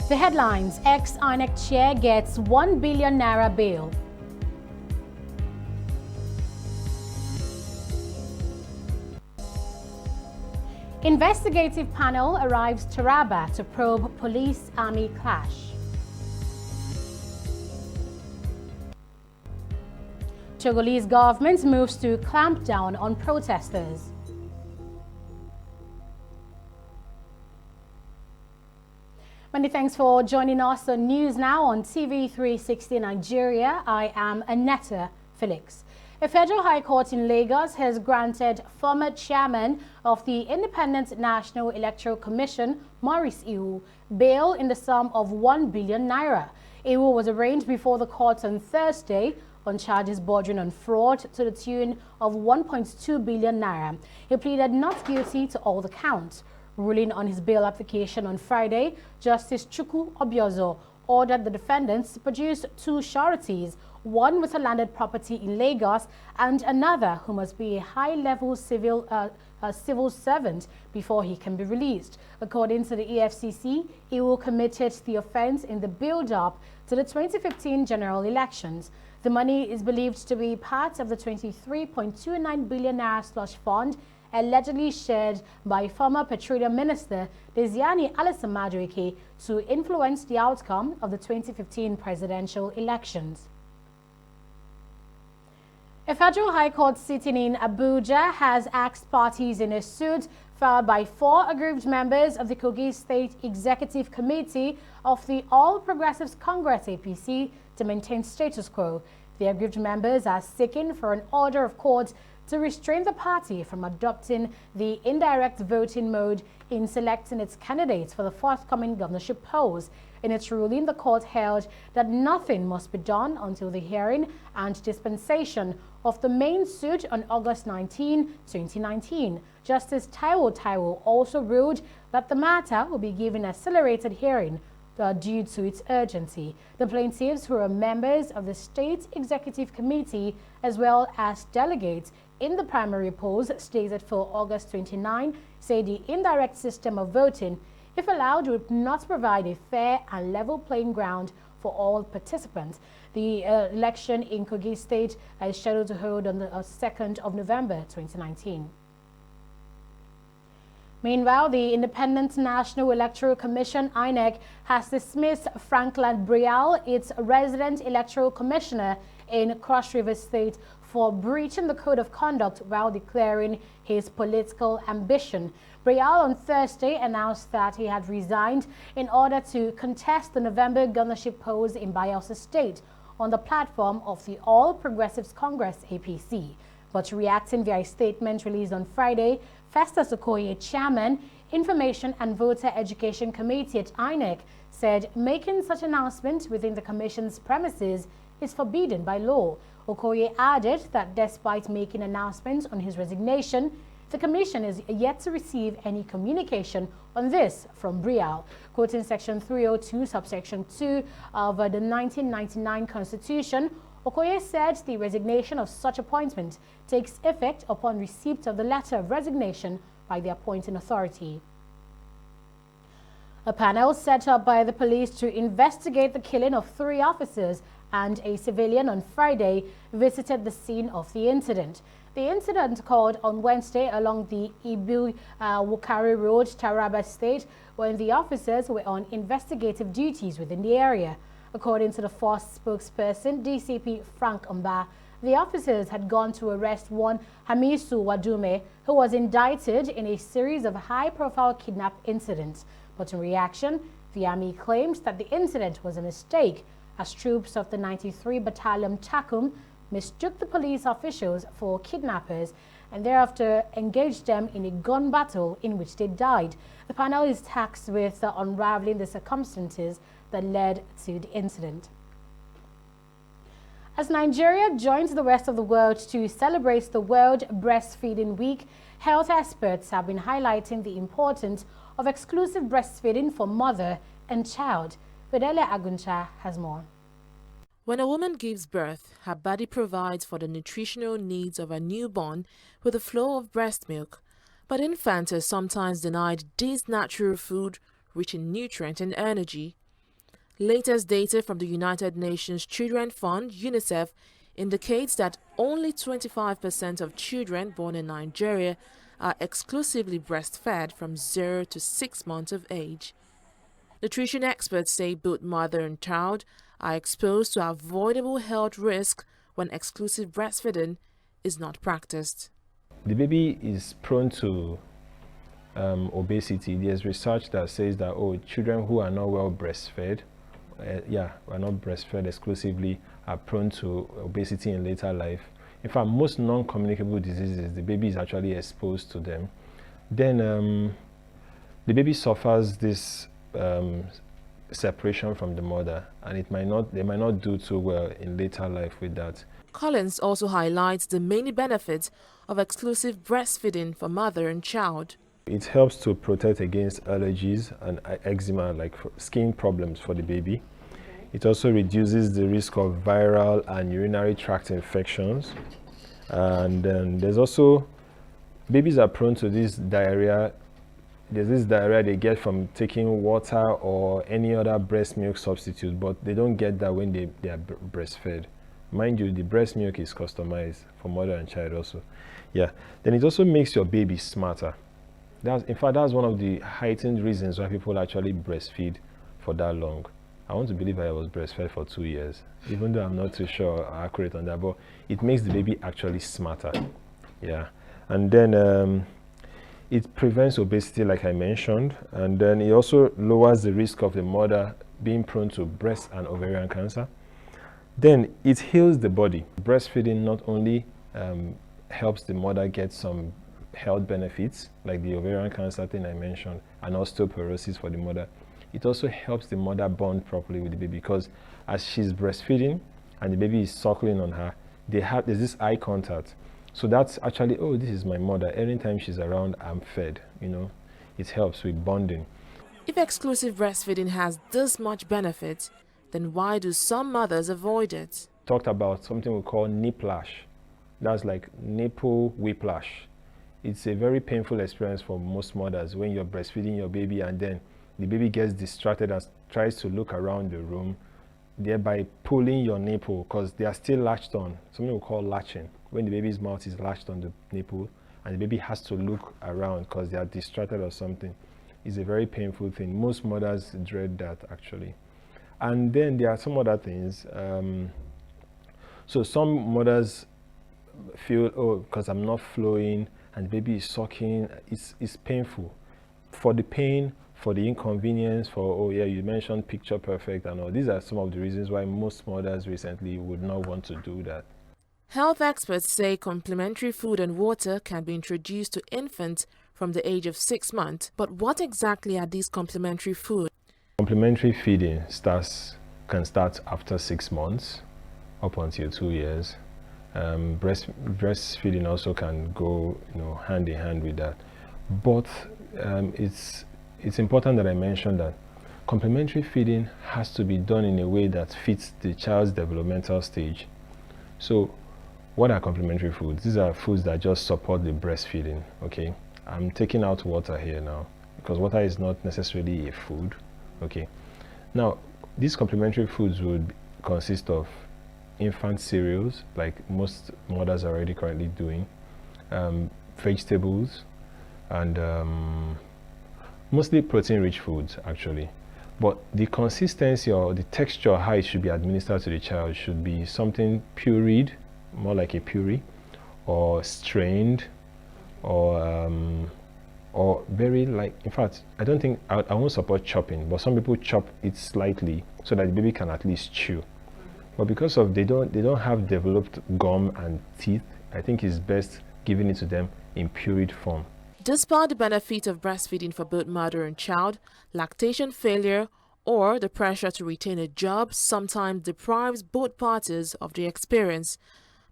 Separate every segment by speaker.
Speaker 1: The headlines: ex-INEC chair gets 1 billion naira bail. Investigative panel arrives Taraba to probe police-army clash. Togolese government moves to clamp down on protesters. Many thanks for joining us on News Now on TV360 Nigeria. I am Annetta Felix. A federal high court in Lagos has granted former chairman of the Independent National Electoral Commission, Maurice Iwu, bail in the sum of 1 billion naira. Iwu was arraigned before the court on Thursday on charges bordering on fraud to the tune of 1.2 billion naira. He pleaded not guilty to all the counts. Ruling on his bail application on Friday, Justice Chukwu Obiozo ordered the defendants to produce two sureties, one with a landed property in Lagos and another who must be a high-level civil servant before he can be released. According to the EFCC, Iwu committed the offense in the build-up to the 2015 general elections. The money is believed to be part of the 23.29 billion naira slush fund allegedly shared by former Petroleum Minister Desiani Alison-Madueke to influence the outcome of the 2015 presidential elections. A federal high court sitting in Abuja has asked parties in a suit filed by 4 aggrieved members of the Togolese State Executive Committee of the All Progressives Congress APC to maintain status quo. The aggrieved members are seeking for an order of court to restrain the party from adopting the indirect voting mode in selecting its candidates for the forthcoming governorship polls. In its ruling, the court held that nothing must be done until the hearing and dispensation of the main suit on August 19, 2019. Justice Taiwo also ruled that the matter will be given accelerated hearing due to its urgency. The plaintiffs, who are members of the State Executive Committee as well as delegates in the primary polls slated for August 29, say the indirect system of voting, if allowed, would not provide a fair and level playing ground for all participants. The election in Kogi State is scheduled to hold on the 2nd of November 2019. Meanwhile, the Independent National Electoral Commission, INEC, has dismissed Franklin Brial, its resident electoral commissioner in Cross River State, for breaching the code of conduct while declaring his political ambition. Brial on Thursday announced that he had resigned in order to contest the November governorship polls in Bayelsa State on the platform of the All Progressives Congress APC. But reacting via a statement released on Friday, Festus Okoye, chairman, Information and Voter Education Committee at INEC, said making such announcement within the commission's premises is forbidden by law. Okoye added that despite making announcements on his resignation, the commission is yet to receive any communication on this from Brial. Quoting Section 302, subsection 2 of the 1999 Constitution, Okoye said the resignation of such appointment takes effect upon receipt of the letter of resignation by the appointing authority. A panel set up by the police to investigate the killing of 3 officers and a civilian on Friday visited the scene of the incident. The incident occurred on Wednesday along the Ibu-Wukari Road, Taraba State, when the officers were on investigative duties within the area. According to the force spokesperson, DCP Frank Mba, the officers had gone to arrest one Hamisu Wadume, who was indicted in a series of high-profile kidnap incidents. But in reaction, the army claimed that the incident was a mistake, as troops of the 93 Battalion Takum mistook the police officials for kidnappers and thereafter engaged them in a gun battle in which they died. The panel is tasked with unraveling the circumstances that led to the incident. As Nigeria joins the rest of the world to celebrate the World Breastfeeding Week, health experts have been highlighting the importance of exclusive breastfeeding for mother and child. Fidelia Aguncha has more.
Speaker 2: When a woman gives birth, her body provides for the nutritional needs of her newborn with a flow of breast milk. But infants are sometimes denied this natural food, rich in nutrient and energy. Latest data from the United Nations Children Fund, UNICEF, indicates that only 25% of children born in Nigeria are exclusively breastfed from 0 to 6 months of age. Nutrition experts say both mother and child are exposed to avoidable health risks when exclusive breastfeeding is not practiced.
Speaker 3: The baby is prone to obesity. There's research that says that children who are not well breastfed, are not breastfed exclusively, are prone to obesity in later life. In fact, most non-communicable diseases, the baby is actually exposed to them. Then the baby suffers this separation from the mother, and they might not do too well in later life with that.
Speaker 2: Collins also highlights the many benefits of exclusive breastfeeding for mother and child.
Speaker 3: It helps to protect against allergies and eczema, like skin problems for the baby. It also reduces the risk of viral and urinary tract infections. And then there's also, babies are prone to this diarrhea. There's this diarrhea they get from taking water or any other breast milk substitute, but they don't get that when they are breastfed. Mind you, the breast milk is customized for mother and child also. Yeah. Then it also makes your baby smarter. In fact, that's one of the heightened reasons why people actually breastfeed for that long. I want to believe I was breastfed for 2 years, even though I'm not too sure or accurate on that, but it makes the baby actually smarter. Yeah. And then it prevents obesity, like I mentioned, and then it also lowers the risk of the mother being prone to breast and ovarian cancer. Then it heals the body. Breastfeeding not only helps the mother get some health benefits, like the ovarian cancer thing I mentioned, and osteoporosis for the mother. It also helps the mother bond properly with the baby, because as she's breastfeeding and the baby is suckling on her, there's this eye contact. So that's actually, this is my mother. Every time she's around, I'm fed, It helps with bonding.
Speaker 2: If exclusive breastfeeding has this much benefit, then why do some mothers avoid it?
Speaker 3: Talked about something we call niplash. That's like nipple whiplash. It's a very painful experience for most mothers when you're breastfeeding your baby and then the baby gets distracted and tries to look around the room, thereby pulling your nipple because they are still latched on. Something we call latching. When the baby's mouth is latched on the nipple and the baby has to look around because they are distracted or something. It's a very painful thing. Most mothers dread that actually. And then there are some other things. So some mothers feel, because I'm not flowing and the baby is sucking, it's painful. For the pain, for the inconvenience, you mentioned picture perfect and all. These are some of the reasons why most mothers recently would not want to do that.
Speaker 2: Health experts say complementary food and water can be introduced to infants from the age of 6 months. But what exactly are these complementary foods?
Speaker 3: Complementary feeding can start after 6 months up until 2 years. Breastfeeding also can go hand in hand with that. But it's important that I mention that complementary feeding has to be done in a way that fits the child's developmental stage. So what are complementary foods? These are foods that just support the breastfeeding, okay? I'm taking out water here now because water is not necessarily a food, okay? Now, these complementary foods would consist of infant cereals, like most mothers are already currently doing, vegetables, and mostly protein-rich foods, actually. But the consistency or the texture, how it should be administered to the child should be something pureed, more like a puree, or strained, or very in fact, I don't think, I won't support chopping, but some people chop it slightly so that the baby can at least chew. But because of they don't have developed gum and teeth, I think it's best giving it to them in pureed form.
Speaker 2: Despite the benefit of breastfeeding for both mother and child, lactation failure or the pressure to retain a job sometimes deprives both parties of the experience.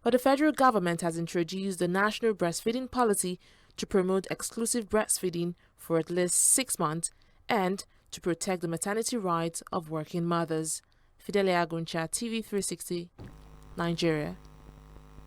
Speaker 2: But the federal government has introduced the National Breastfeeding Policy to promote exclusive breastfeeding for at least 6 months and to protect the maternity rights of working mothers. Fidelia Aguncha, TV360, Nigeria.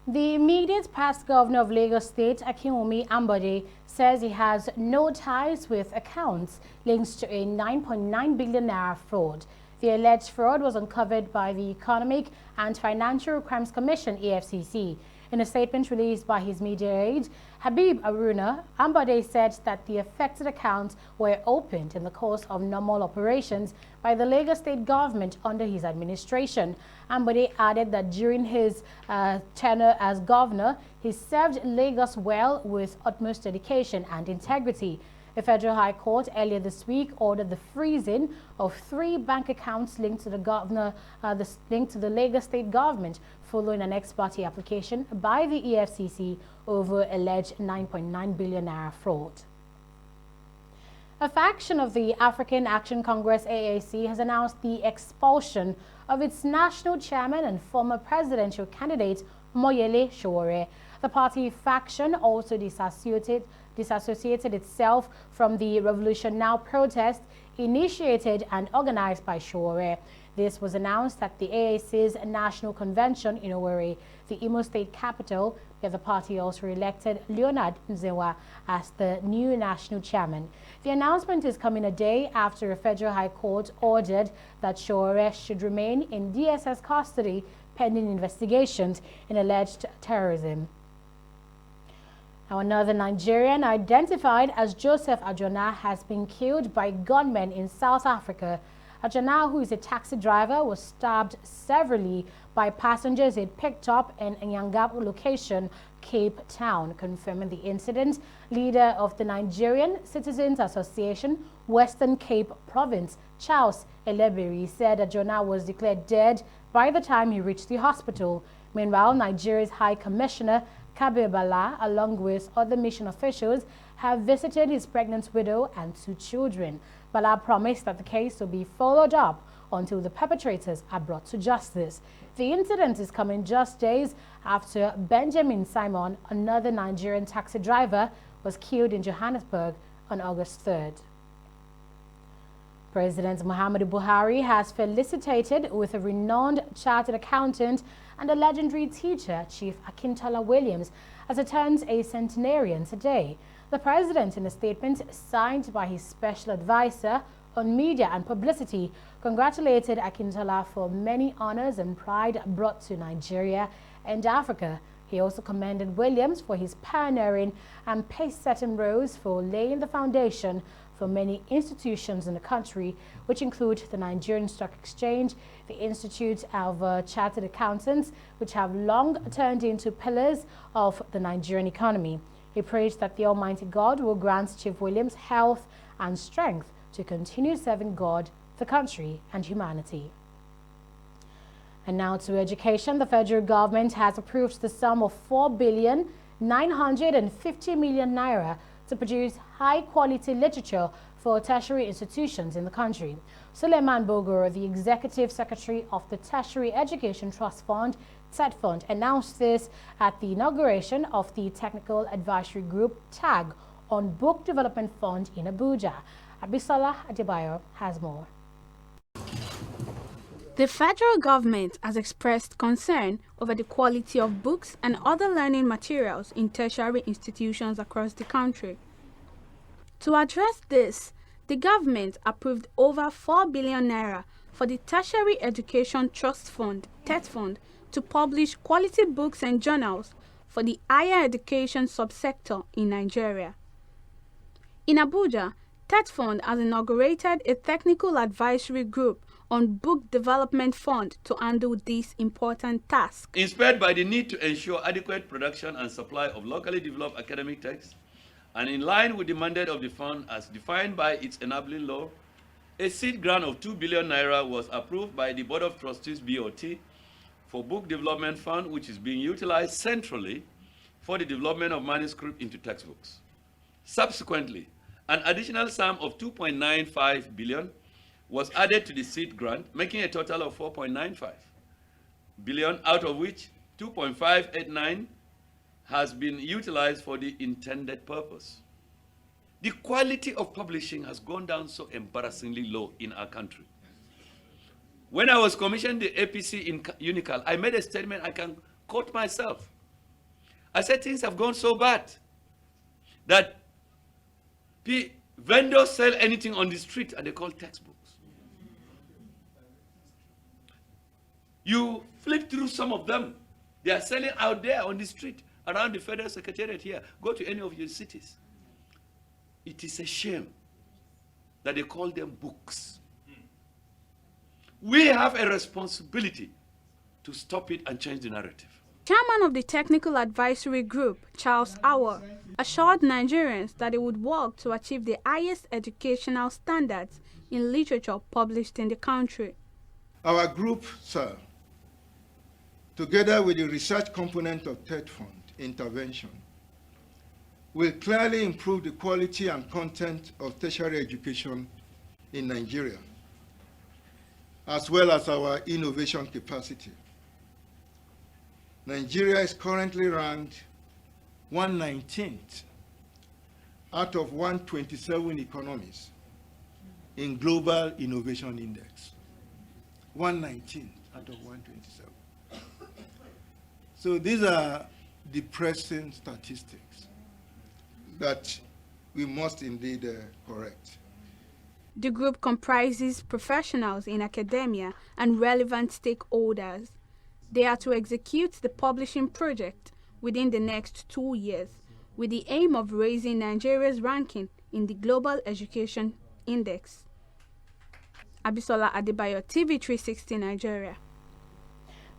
Speaker 1: The immediate past governor of Lagos State, Akinwumi Ambode, says he has no ties with accounts linked to a 9.9 billion naira fraud. The The alleged fraud was uncovered by the Economic and Financial Crimes Commission, EFCC. In a statement released by his media aide, Habib Aruna, Ambode said that the affected accounts were opened in the course of normal operations by the Lagos state government under his administration. Ambode added that during his tenure as governor, he served Lagos well with utmost dedication and integrity. The Federal High Court earlier this week ordered the freezing of 3 bank accounts linked to the Lagos state government following an ex-parte application by the EFCC over alleged 9.9 billion naira fraud. A faction of the African Action Congress AAC has announced the expulsion of its national chairman and former presidential candidate Moyele Sowore. The party faction also disassociated itself from the Revolution Now protest initiated and organized by Sowore. This was announced at the AAC's National Convention in Owerri, the Imo State capital, where the party also elected Leonard Nzewa as the new national chairman. The announcement is coming a day after a federal high court ordered that Sowore should remain in DSS custody pending investigations in alleged terrorism. Now, another Nigerian identified as Joseph Ajona has been killed by gunmen in South Africa. Ajona, who is a taxi driver, was stabbed severally by passengers he'd picked up in Nyangab location, Cape Town. Confirming the incident, leader of the Nigerian Citizens Association, Western Cape Province, Charles Elebiri, said Ajona was declared dead by the time he reached the hospital. Meanwhile, Nigeria's High Commissioner Kabir Bala, along with other mission officials, have visited his pregnant widow and 2 children. Bala promised that the case will be followed up until the perpetrators are brought to justice. The incident is coming just days after Benjamin Simon, another Nigerian taxi driver, was killed in Johannesburg on August 3rd. President Muhammadu Buhari has felicitated with a renowned chartered accountant and a legendary teacher, Chief Akintola Williams, as he turns a centenarian today. The president, in a statement signed by his special advisor on media and publicity, congratulated Akintola for many honors and pride brought to Nigeria and Africa. He also commended Williams for his pioneering and pace-setting roles for laying the foundation for many institutions in the country, which include the Nigerian Stock Exchange, the Institute of Chartered Accountants, which have long turned into pillars of the Nigerian economy. He prays that the Almighty God will grant Chief Williams health and strength to continue serving God, the country, and humanity. And now to education. The federal government has approved the sum of 4,950 million naira to produce high-quality literature for tertiary institutions in the country. Suleiman Bogor, the Executive Secretary of the Tertiary Education Trust Fund, TED-Fund, announced this at the inauguration of the Technical Advisory Group, TAG, on Book Development Fund in Abuja. Abisola Adebayo has more.
Speaker 4: The federal government has expressed concern over the quality of books and other learning materials in tertiary institutions across the country. To address this, the government approved over 4 billion naira for the Tertiary Education Trust Fund, TED-Fund, to publish quality books and journals for the higher education subsector in Nigeria. In Abuja, TED-Fund has inaugurated a technical advisory group on Book Development Fund to handle this important task.
Speaker 5: Inspired by the need to ensure adequate production and supply of locally developed academic texts, and in line with the mandate of the fund as defined by its enabling law, a seed grant of 2 billion naira was approved by the Board of Trustees BOT for Book Development Fund, which is being utilized centrally for the development of manuscript into textbooks. Subsequently, an additional sum of 2.95 billion was added to the seed grant, making a total of 4.95 billion, out of which 2.589 has been utilized for the intended purpose. The quality of publishing has gone down so embarrassingly low in our country. When I was commissioned the APC in Unical, I made a statement, I can quote myself. I said things have gone so bad that vendors sell anything on the street and they call textbooks. You flip through some of them. They are selling out there on the street, around the Federal Secretariat here. Go to any of your cities. It is a shame that they call them books. We have a responsibility to stop it and change the narrative.
Speaker 4: Chairman of the Technical Advisory Group, Charles Awa, assured Nigerians that they would work to achieve the highest educational standards in literature published in the country.
Speaker 6: Our group, sir, together with the research component of Third Fund intervention, will clearly improve the quality and content of tertiary education in Nigeria, as well as our innovation capacity. Nigeria is currently ranked 119th out of 127 economies in Global Innovation Index. 119th out of 127. So these are depressing statistics that we must indeed correct.
Speaker 4: The group comprises professionals in academia and relevant stakeholders. They are to execute the publishing project within the next 2 years, with the aim of raising Nigeria's ranking in the Global Education Index. Abisola Adebayo, TV360 Nigeria.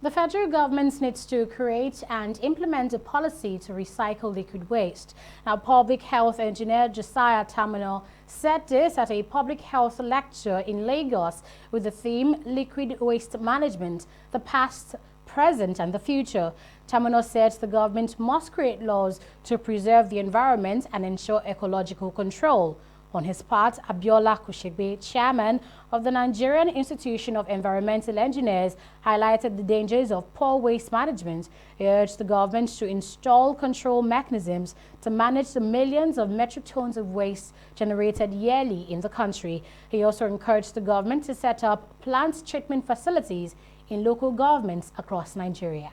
Speaker 1: The federal government needs to create and implement a policy to recycle liquid waste. Now, public health engineer Josiah Tamino said this at a public health lecture in Lagos with the theme Liquid Waste Management, the Past, Present and the Future. Tamino said the government must create laws to preserve the environment and ensure ecological control. On his part, Abiola Kushegbe, chairman of the Nigerian Institution of Environmental Engineers, highlighted the dangers of poor waste management. He urged the government to install control mechanisms to manage the millions of metric tons of waste generated yearly in the country. He also encouraged the government to set up plant treatment facilities in local governments across Nigeria.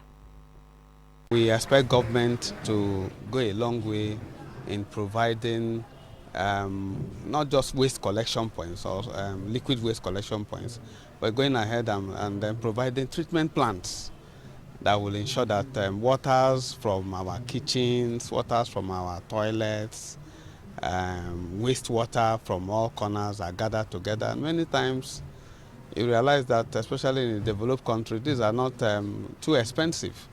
Speaker 7: We expect government to go a long way in providing not just waste collection points or liquid waste collection points, but going ahead and then providing treatment plants that will ensure that waters from our kitchens, waters from our toilets, wastewater from all corners are gathered together. And many times you realize that, especially in a developed country, these are not too expensive.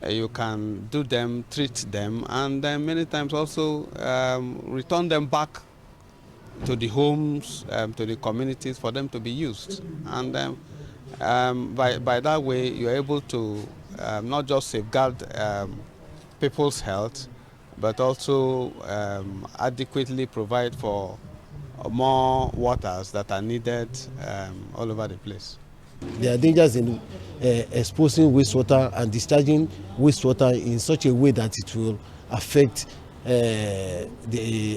Speaker 7: You can do them, treat them, and then many times also return them back to the homes, to the communities for them to be used. And by that way, you're able to not just safeguard people's health, but also adequately provide for more waters that are needed all over the place.
Speaker 8: There are dangers in exposing wastewater and discharging wastewater in such a way that it will affect the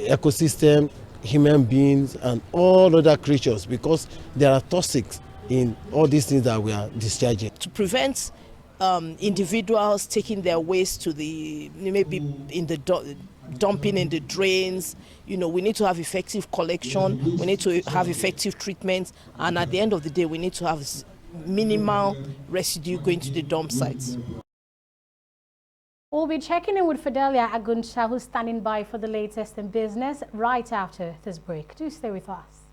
Speaker 8: ecosystem, human beings, and all other creatures, because there are toxics in all these things that we are discharging.
Speaker 9: To prevent individuals taking their waste to the, maybe in the dumping in the drains, we need to have effective collection, we need to have effective treatment, and at the end of the day, we need to have minimal residue going to the dump sites.
Speaker 1: We'll be checking in with Fidelia Aguncha, who's standing by for the latest in business right after this break. Do stay with us.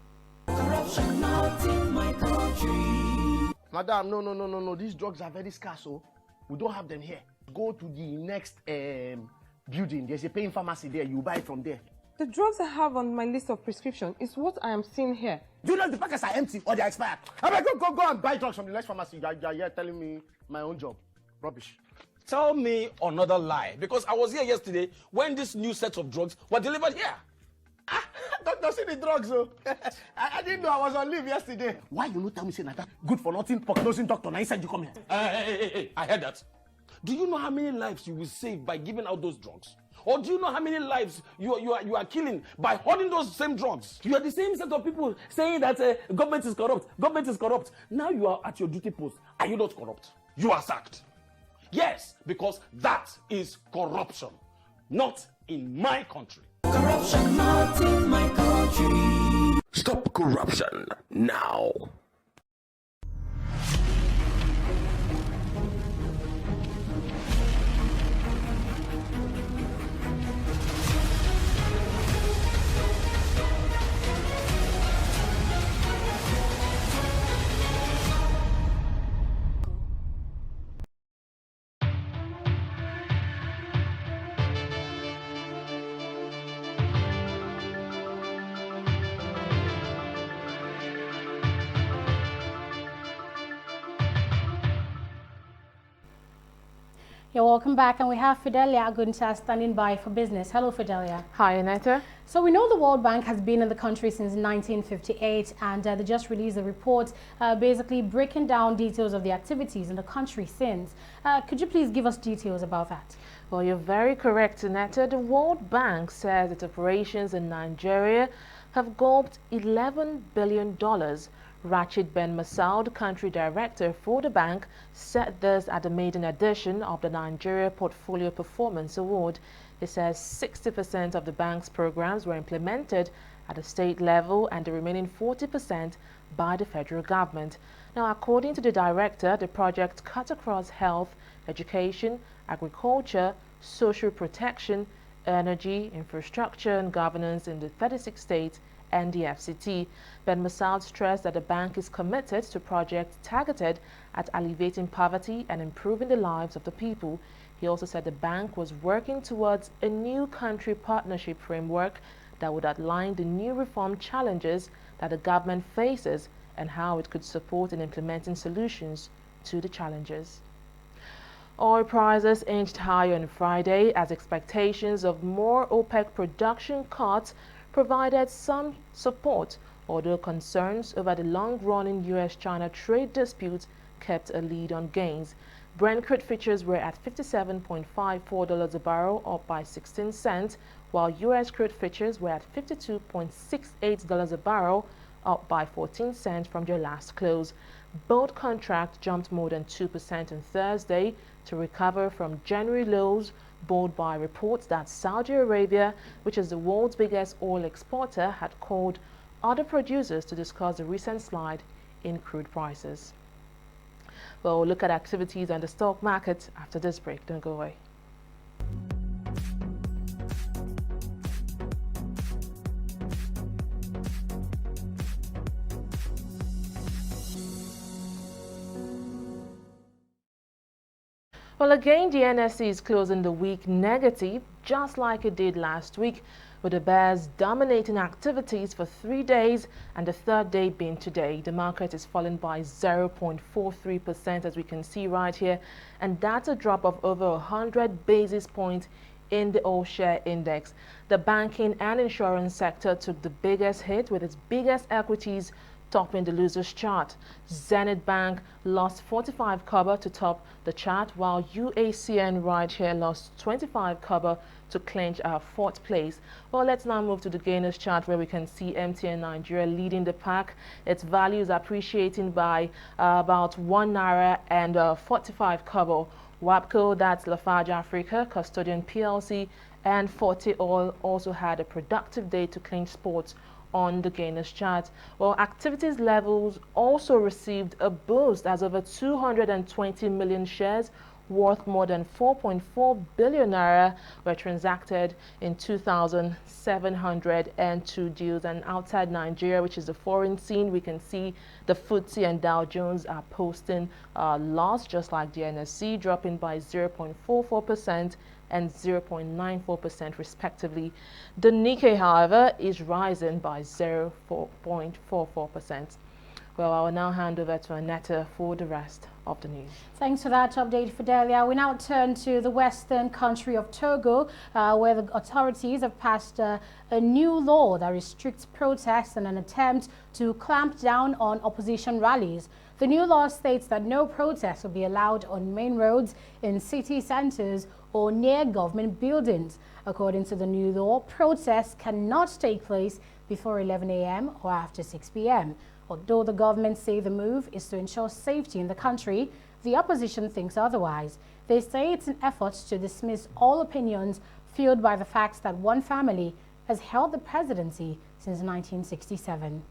Speaker 10: Corruption not in my country. Madam, no. These drugs are very scarce, so we don't have them here. Go to the next building. There's a paying pharmacy there. You buy it from there.
Speaker 11: The drugs I have on my list of prescription is what I am seeing here.
Speaker 10: Do you know the packets are empty or they are expired? I mean, go and buy drugs from the next pharmacy. You're here telling me my own job. Rubbish.
Speaker 12: Tell me another lie, because I was here yesterday when this new set of drugs were delivered here.
Speaker 10: Don't see the drugs, though. I didn't know I was on leave yesterday. Why you not tell me say that good for nothing, prognosing doctor? Now you said you come here.
Speaker 12: Hey, I heard that. Do you know how many lives you will save by giving out those drugs? Or do you know how many lives you are killing by holding those same drugs? You are the same set of people saying that government is corrupt. Government is corrupt. Now you are at your duty post. Are you not corrupt? You are sacked. Yes, because that is corruption. Not in my country.
Speaker 10: Corruption not in my country.
Speaker 13: Stop corruption now.
Speaker 1: You're welcome back, and we have Fidelia Agunta standing by for business. Hello, Fidelia.
Speaker 2: Hi, Annette.
Speaker 1: So we know the World Bank has been in the country since 1958, and they just released a report basically breaking down details of the activities in the country since. Could you please give us details about that?
Speaker 2: Well, you're very correct, Annette. The World Bank says its operations in Nigeria have gulped $11 billion. Rachid Ben Masoud, country director for the bank, said this at the maiden edition of the Nigeria Portfolio Performance Award. He says 60% of the bank's programs were implemented at the state level and the remaining 40% by the federal government. Now, according to the director, the project cut across health, education, agriculture, social protection, energy, infrastructure, and governance in the 36 states and the FCT. Ben Masoud stressed that the bank is committed to projects targeted at alleviating poverty and improving the lives of the people. He also said the bank was working towards a new country partnership framework that would outline the new reform challenges that the government faces and how it could support in implementing solutions to the challenges. Oil prices inched higher on Friday as expectations of more OPEC production cuts provided some support, although concerns over the long-running U.S.-China trade dispute kept a lead on gains. Brent crude futures were at $57.54 a barrel, up by 16 cents, while U.S. crude futures were at $52.68 a barrel, up by 14 cents from their last close. Both contracts jumped more than 2% on Thursday to recover from January lows, buoyed by reports that Saudi Arabia, which is the world's biggest oil exporter, had called other producers to discuss the recent slide in crude prices. Well, we'll look at activities on the stock market after this break. Don't go away. Well, again, the NSE is closing the week negative, just like it did last week, with the bears dominating activities for 3 days and the third day being today. The market is falling by 0.43%, as we can see right here, and that's a drop of over 100 basis points in the all-share index. The banking and insurance sector took the biggest hit, with its biggest equities topping the losers chart. Zenith Bank lost 45 kobo to top the chart, while UACN right here lost 25 kobo to clinch our fourth place. Well, let's now move to the gainers chart, where we can see MTN Nigeria leading the pack. Its value is appreciating by about 1 naira and 45 kobo. WAPCO, that's Lafarge Africa, Custodian PLC, and Forte Oil also had a productive day to clinch sports on the gainers chart. Well, activities levels also received a boost, as over 220 million shares worth more than 4.4 billion naira were transacted in 2,702 deals. And outside Nigeria, which is the foreign scene, we can see the FTSE and Dow Jones are posting loss, just like the NSE, dropping by 0.44% and 0.94% respectively. The Nikkei, however, is rising by 0.44%. Well, I will now hand over to Annette for the rest of the news.
Speaker 1: Thanks for that update, Fidelia. We now turn to the western country of Togo, where the authorities have passed a new law that restricts protests in an attempt to clamp down on opposition rallies. The new law states that no protests will be allowed on main roads, in city centers, or near government buildings. According to the new law, protests cannot take place before 11 a.m. or after 6 p.m. Although the government say the move is to ensure safety in the country, the opposition thinks otherwise. They say it's an effort to dismiss all opinions fueled by the fact that one family has held the presidency since 1967.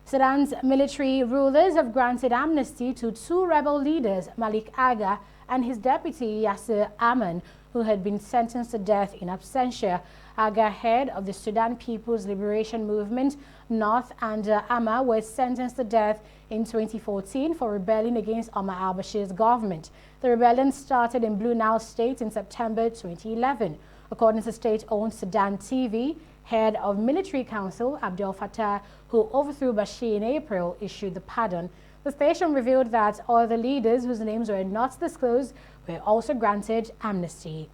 Speaker 1: Sudan's military rulers have granted amnesty to 2 rebel leaders, Malik Aga and his deputy Yasser Aman, who had been sentenced to death in absentia. Aga, head of the Sudan People's Liberation Movement, North, and Ama were sentenced to death in 2014 for rebelling against Omar al-Bashir's government. The rebellion started in Blue Nile State in September 2011. According to state-owned Sudan TV, head of Military Council Abdel Fattah, who overthrew Bashir in April, issued the pardon. The station revealed that all the leaders, whose names were not disclosed, were also granted amnesty.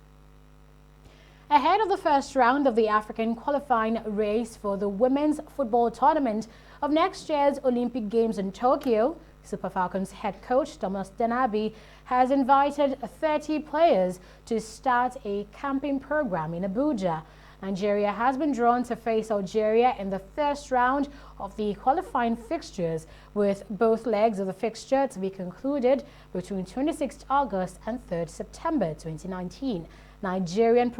Speaker 1: Ahead of the first round of the African qualifying race for the women's football tournament of next year's Olympic Games in Tokyo, Super Falcons head coach Thomas Denabi has invited 30 players to start a camping program in Abuja. Nigeria has been drawn to face Algeria in the first round of the qualifying fixtures, with both legs of the fixture to be concluded between 26th August and 3rd September 2019. The Nigerian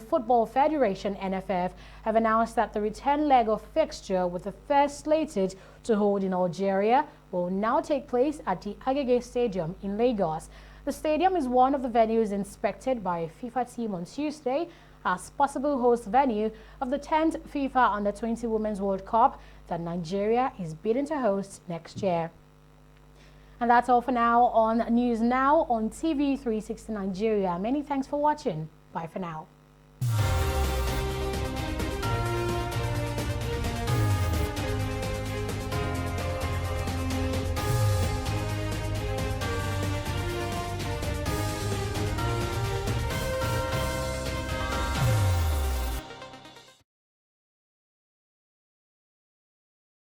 Speaker 1: Football Federation, NFF, have announced that the return leg of fixture, with the first slated to hold in Algeria, will now take place at the Agege Stadium in Lagos. The stadium is one of the venues inspected by a FIFA team on Tuesday as possible host venue of the 10th FIFA Under-20 Women's World Cup that Nigeria is bidding to host next year. And that's all for now on News Now on TV360 Nigeria. Many thanks for watching. Bye for now.